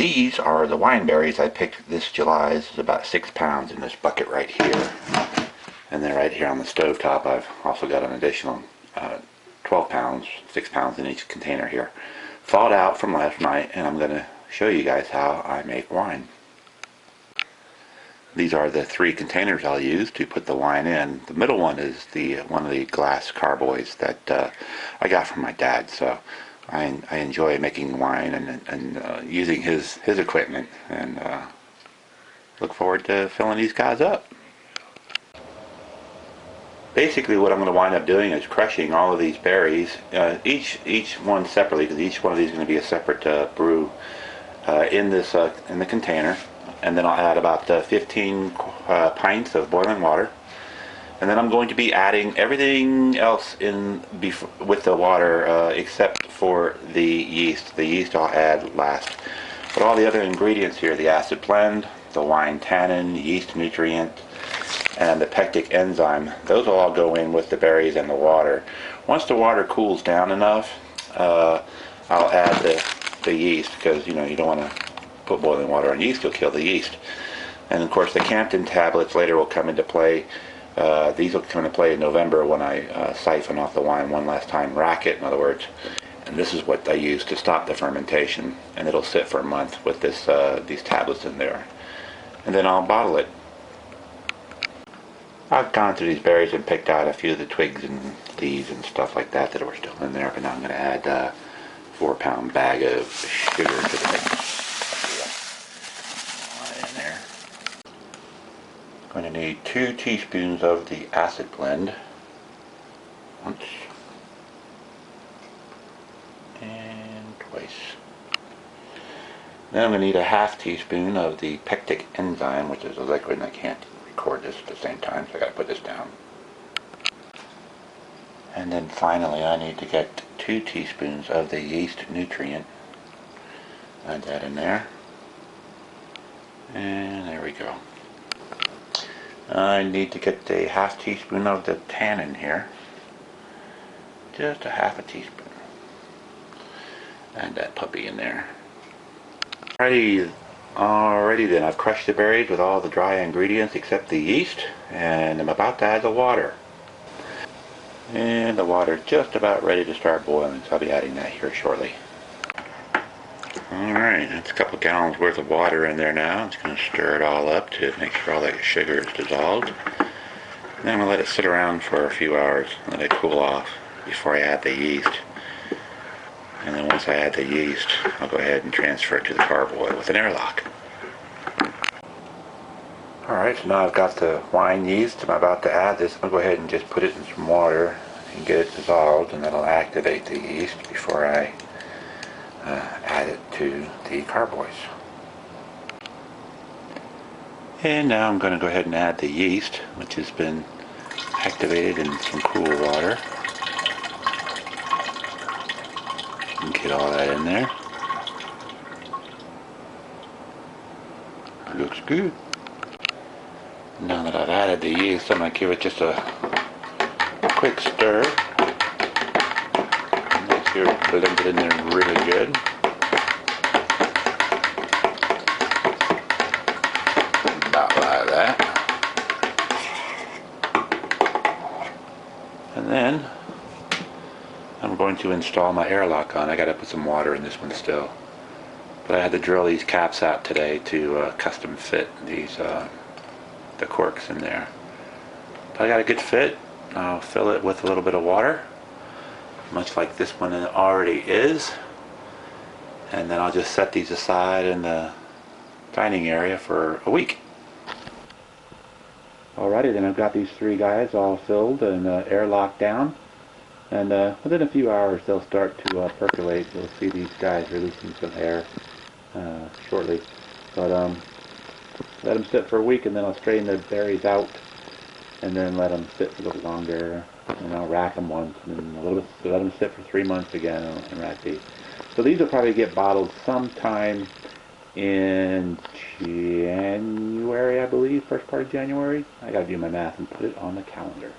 These are the wineberries I picked this July. This is about 6 pounds in this bucket right here. And then right here on the stove top, I've also got an additional 12 pounds, 6 pounds in each container here. Thawed out from last night, and I'm going to show you guys how I make wine. These are the 3 containers I'll use to put the wine in. The middle one is one of the glass carboys that I got from my dad. So I enjoy making wine and using his equipment, and look forward to filling these guys up. Basically what I'm going to wind up doing is crushing all of these berries, each one separately, because each one of these is going to be a separate brew in the container. And then I'll add about 15 pints of boiling water. And then I'm going to be adding everything else in with the water except for the yeast. The yeast I'll add last. But all the other ingredients here, the acid blend, the wine tannin, yeast nutrient, and the pectic enzyme, those will all go in with the berries and the water. Once the water cools down enough, I'll add the yeast, because you don't want to put boiling water on yeast, you'll kill the yeast. And of course the Campton tablets later will come into play. These will come into play in November when I siphon off the wine one last time, rack it in other words. And this is what I use to stop the fermentation, and it'll sit for a month with these tablets in there. And then I'll bottle it. I've gone through these berries and picked out a few of the twigs and leaves and stuff like that were still in there, but now I'm going to add a 4-pound bag of sugar to the mix. In there. I'm going to need 2 teaspoons of the acid blend. Once. And twice. Then I'm going to need a 1/2 teaspoon of the pectic enzyme, which is a liquid, and I can't record this at the same time, so I got to put this down. And then finally I need to get 2 teaspoons of the yeast nutrient. Add that in there. And there we go. I need to get a 1/2 teaspoon of the tannin here. Just a 1/2 teaspoon. Add that puppy in there. Alrighty then, I've crushed the berries with all the dry ingredients except the yeast, and I'm about to add the water. And the water's just about ready to start boiling, so I'll be adding that here shortly. Alright, that's a couple gallons worth of water in there now. I'm just going to stir it all up to make sure all that sugar is dissolved. And then I'm going to let it sit around for a few hours, let it cool off before I add the yeast. And then once I add the yeast, I'll go ahead and transfer it to the carboy with an airlock. Alright, so now I've got the wine yeast. I'm about to add this. I'll go ahead and just put it in some water and get it dissolved, and that'll activate the yeast before I add it to the carboys. And now I'm going to go ahead and add the yeast, which has been activated in some cool water. And get all that in there. It looks good. Now that I've added the yeast, I'm going to give it just a quick stir. Make sure it's blended in there really good. About like that. And then I'm going to install my airlock on. I got to put some water in this one still. But I had to drill these caps out today to custom fit these the corks in there. But I got a good fit. I'll fill it with a little bit of water, much like this one already is, and then I'll just set these aside in the dining area for a week. Alrighty, then I've got these 3 guys all filled and airlocked down, and within a few hours they'll start to percolate. You'll see these guys releasing some air shortly, but let them sit for a week, and then I'll strain the berries out, and then let them sit for a little longer, and I'll rack them once, and then let them sit for 3 months again, and rack these. So these will probably get bottled sometime in January, I believe, first part of January. I gotta do my math and put it on the calendar.